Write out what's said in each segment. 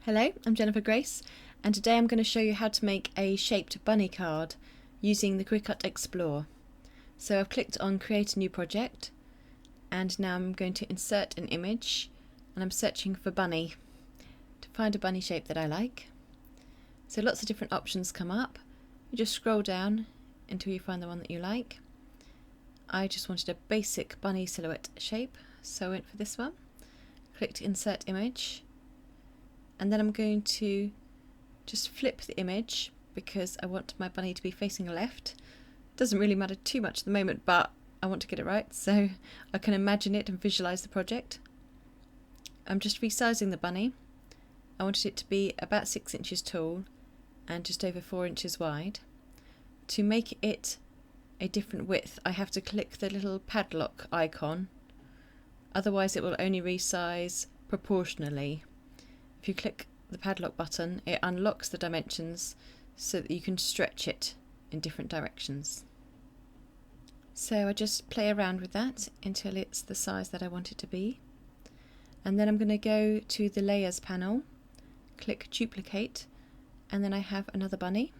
Hello, I'm Jennifer Grace, and today I'm going to show you how to make a shaped bunny card using the Cricut Explore. So I've clicked on Create a New Project, and now I'm going to insert an image, and I'm searching for bunny to find a bunny shape that I like. So lots of different options come up. You just scroll down until you find the one that you like. I just wanted a basic bunny silhouette shape, so I went for this one. Clicked Insert Image. And then I'm going to just flip the image because I want my bunny to be facing left. Doesn't really matter too much at the moment, but I want to get it right so I can imagine it and visualize the project. I'm just resizing the bunny. I wanted it to be about 6 inches tall and just over 4 inches wide. To make it a different width, I have to click the little padlock icon. Otherwise it will only resize proportionally. If you click the padlock button, it unlocks the dimensions so that you can stretch it in different directions. So I just play around with that until it's the size that I want it to be. And then I'm going to go to the Layers panel, click Duplicate, and then I have another bunny.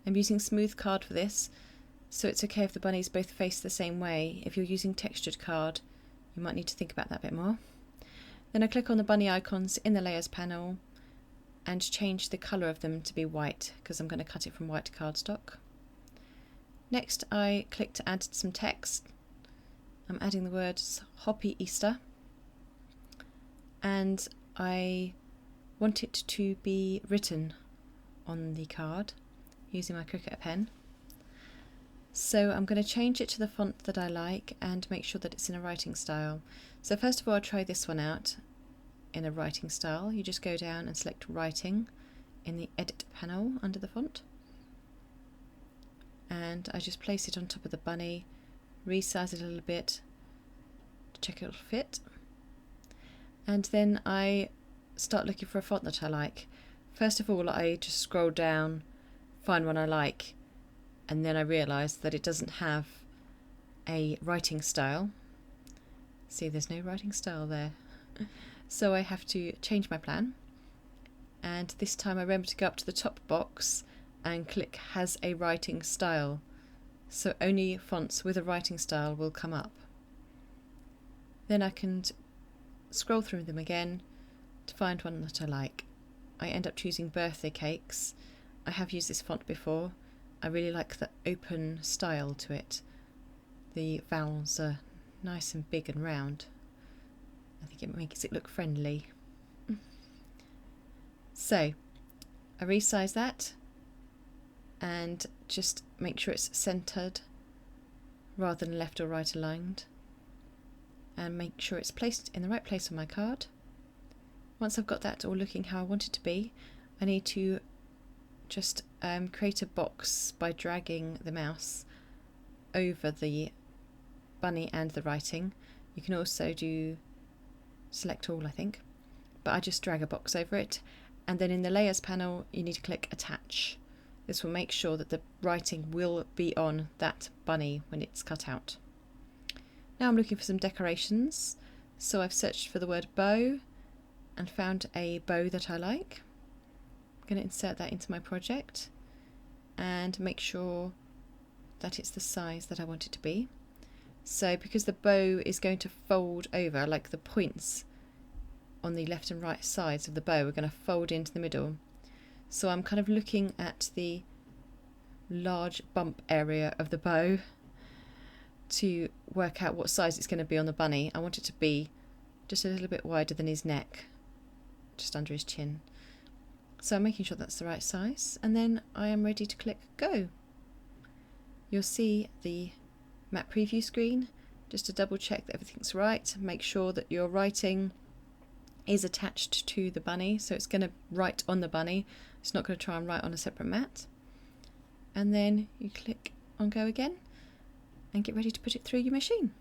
I'm using Smooth Card for this, so it's okay if the bunnies both face the same way. If you're using Textured Card, you might need to think about that a bit more. Then I click on the bunny icons in the Layers panel and change the colour of them to be white because I'm going to cut it from white cardstock. Next I click to add some text. I'm adding the words Happy Easter, and I want it to be written on the card using my Cricut pen. So I'm going to change it to the font that I like and make sure that it's in a writing style. So first of all, I'll try this one out in a writing style. You just go down and select Writing in the Edit panel under the font. And I just place it on top of the bunny, resize it a little bit to check it'll fit. And then I start looking for a font that I like. First of all, I just scroll down, find one I like, and then I realise that it doesn't have a writing style. See, there's no writing style there. So I have to change my plan, and this time I remember to go up to the top box and click Has a Writing Style, so only fonts with a writing style will come up. Then I can scroll through them again to find one that I like. I end up choosing Birthday Cakes. I have used this font before. I really like the open style to it. The vowels are nice and big and round. I think it makes it look friendly. So I resize that and just make sure it's centered rather than left or right aligned, and make sure it's placed in the right place on my card. Once I've got that all looking how I want it to be, I need to just create a box by dragging the mouse over the bunny and the writing. You can also do select all, I think, but I just drag a box over it, and then in the Layers panel you need to click Attach. This will make sure that the writing will be on that bunny when it's cut out. Now I'm looking for some decorations, so I've searched for the word bow and found a bow that I like. I'm going to insert that into my project and make sure that it's the size that I want it to be. So because the bow is going to fold over, like the points on the left and right sides of the bow are going to fold into the middle. So I'm kind of looking at the large bump area of the bow to work out what size it's going to be on the bunny. I want it to be just a little bit wider than his neck, just under his chin. So I'm making sure that's the right size, and then I am ready to click Go. You'll see the map preview screen just to double check that everything's right. Make sure that your writing is attached to the bunny, so it's going to write on the bunny. It's not going to try and write on a separate mat. And then you click on Go again and get ready to put it through your machine.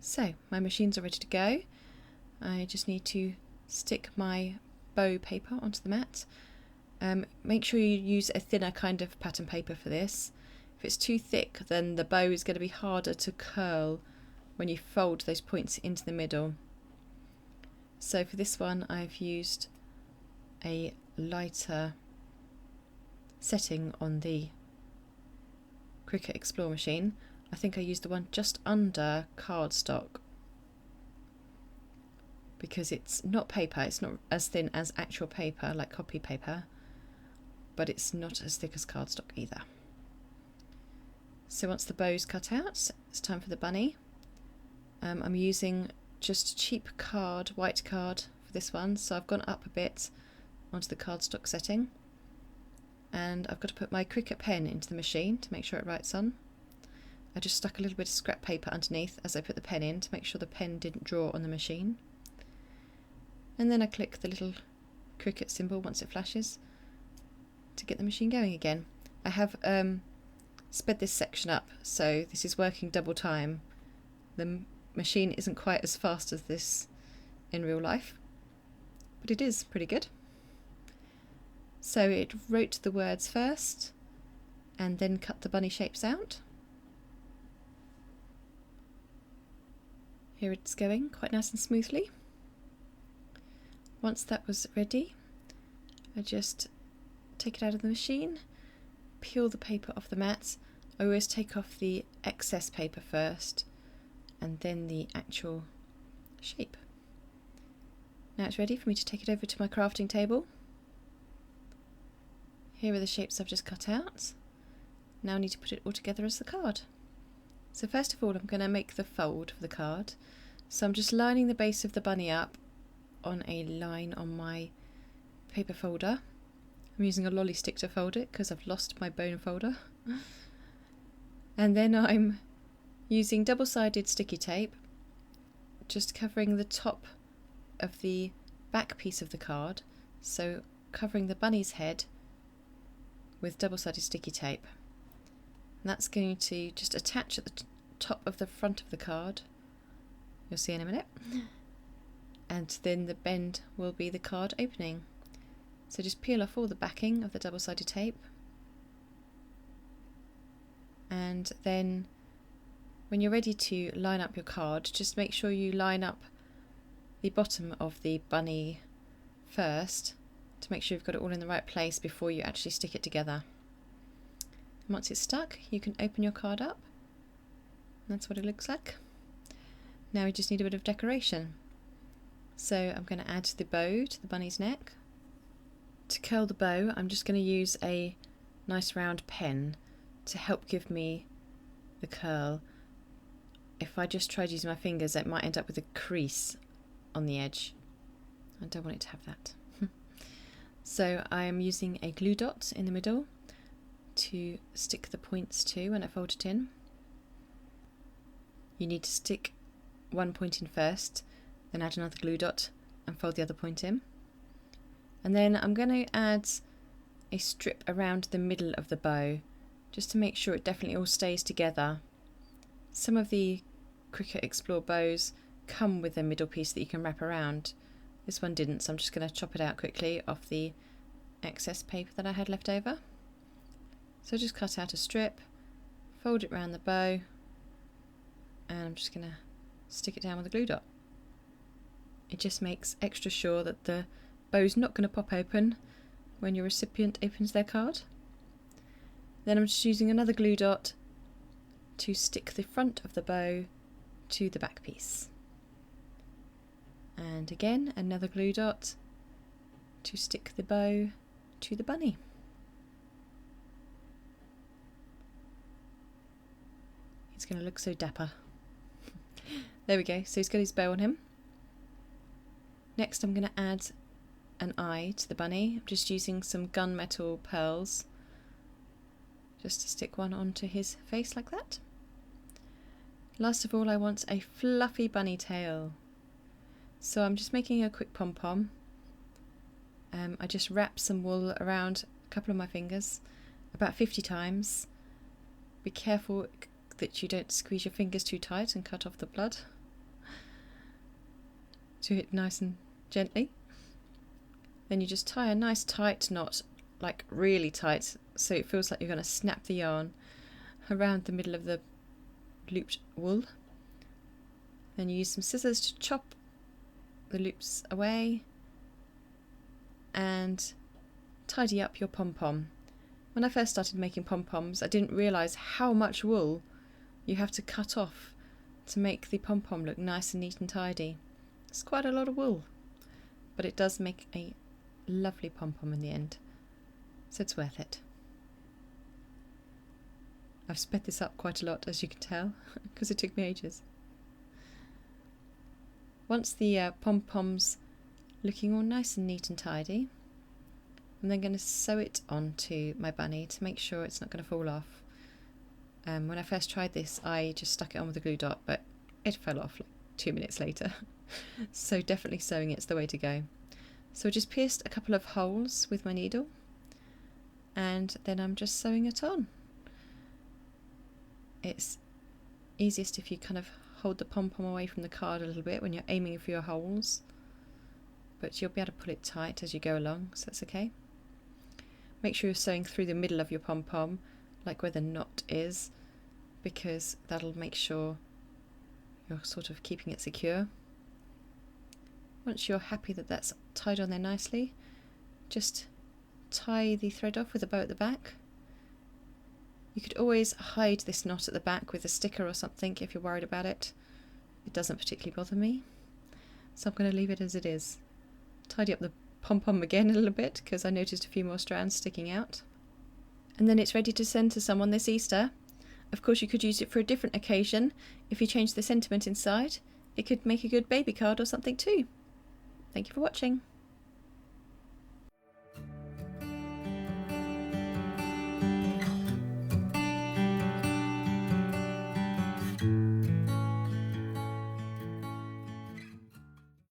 So my machines are ready to go. I just need to stick my bow paper onto the mat. Make sure you use a thinner kind of pattern paper for this. If If it's too thick, then the bow is going to be harder to curl when you fold those points into the middle. So for this one I've used a lighter setting on the Cricut Explore machine. I think I used the one just under cardstock because it's not paper, it's not as thin as actual paper like copy paper, but it's not as thick as cardstock either. So once the bow's cut out, it's time for the bunny. I'm using just cheap card, white card for this one, so I've gone up a bit onto the cardstock setting, and I've got to put my Cricut pen into the machine to make sure it writes on. I just stuck a little bit of scrap paper underneath as I put the pen in to make sure the pen didn't draw on the machine. And then I click the little Cricut symbol once it flashes to get the machine going again. I have sped this section up, so this is working double time. The machine isn't quite as fast as this in real life, but it is pretty good. So it wrote the words first and then cut the bunny shapes out. Here it's going quite nice and smoothly. Once that was ready, I just take it out of the machine, peel the paper off the mat. I always take off the excess paper first and then the actual shape. Now it's ready for me to take it over to my crafting table. Here are the shapes I've just cut out. Now I need to put it all together as the card. So first of all I'm going to make the fold for the card. So I'm just lining the base of the bunny up on a line on my paper folder. I'm using a lolly stick to fold it because I've lost my bone folder. And then I'm using double-sided sticky tape, just covering the top of the back piece of the card, so covering the bunny's head with double-sided sticky tape. And that's going to just attach at the top of the front of the card. You'll see in a minute. And then the bend will be the card opening. So just peel off all the backing of the double-sided tape, and then when you're ready to line up your card, just make sure you line up the bottom of the bunny first to make sure you've got it all in the right place before you actually stick it together. And once it's stuck, you can open your card up. That's what it looks like. Now we just need a bit of decoration. So I'm going to add the bow to the bunny's neck. To curl the bow, I'm just going to use a nice round pen to help give me the curl. If I just tried using my fingers, it might end up with a crease on the edge. I don't want it to have that. So I am using a glue dot in the middle to stick the points to when I fold it in. You need to stick one point in first, then add another glue dot and fold the other point in. And then I'm going to add a strip around the middle of the bow just to make sure it definitely all stays together. Some of the Cricut Explore bows come with a middle piece that you can wrap around. This one didn't, so I'm just going to chop it out quickly off the excess paper that I had left over. So just cut out a strip, fold it around the bow, and I'm just going to stick it down with a glue dot. It just makes extra sure that the bow's not going to pop open when your recipient opens their card. Then I'm just using another glue dot to stick the front of the bow to the back piece. And again, another glue dot to stick the bow to the bunny. He's going to look so dapper. There we go, so he's got his bow on him. Next I'm going to add an eye to the bunny. I'm just using some gunmetal pearls just to stick one onto his face like that. Last of all, I want a fluffy bunny tail. So I'm just making a quick pom-pom. I just wrap some wool around a couple of my fingers about 50 times. Be careful that you don't squeeze your fingers too tight and cut off the blood. Do it nice and gently. Then you just tie a nice tight knot, like really tight, so it feels like you're going to snap the yarn. around the middle of the looped wool. Then you use some scissors to chop the loops away and tidy up your pom-pom. When I first started making pom-poms, I didn't realise how much wool you have to cut off to make the pom-pom look nice and neat and tidy. It's quite a lot of wool, but it does make a lovely pom-pom in the end, so it's worth it. I've sped this up quite a lot, as you can tell, because it took me ages. Once the pom-pom's looking all nice and neat and tidy, I'm then going to sew it onto my bunny to make sure it's not going to fall off. When I first tried this, I just stuck it on with a glue dot, but it fell off like 2 minutes later. So definitely sewing it's the way to go. So I just pierced a couple of holes with my needle, and then I'm just sewing it on. It's easiest if you kind of hold the pom-pom away from the card a little bit when you're aiming for your holes, but you'll be able to pull it tight as you go along, so that's okay. Make sure you're sewing through the middle of your pom-pom, like where the knot is, because that'll make sure you're sort of keeping it secure. Once you're happy that that's tied on there nicely, just tie the thread off with a bow at the back. You could always hide this knot at the back with a sticker or something if you're worried about it. It doesn't particularly bother me, so I'm going to leave it as it is. Tidy up the pom-pom again a little bit because I noticed a few more strands sticking out. And then it's ready to send to someone this Easter. Of course, you could use it for a different occasion. If you change the sentiment inside, it could make a good baby card or something too. Thank you for watching.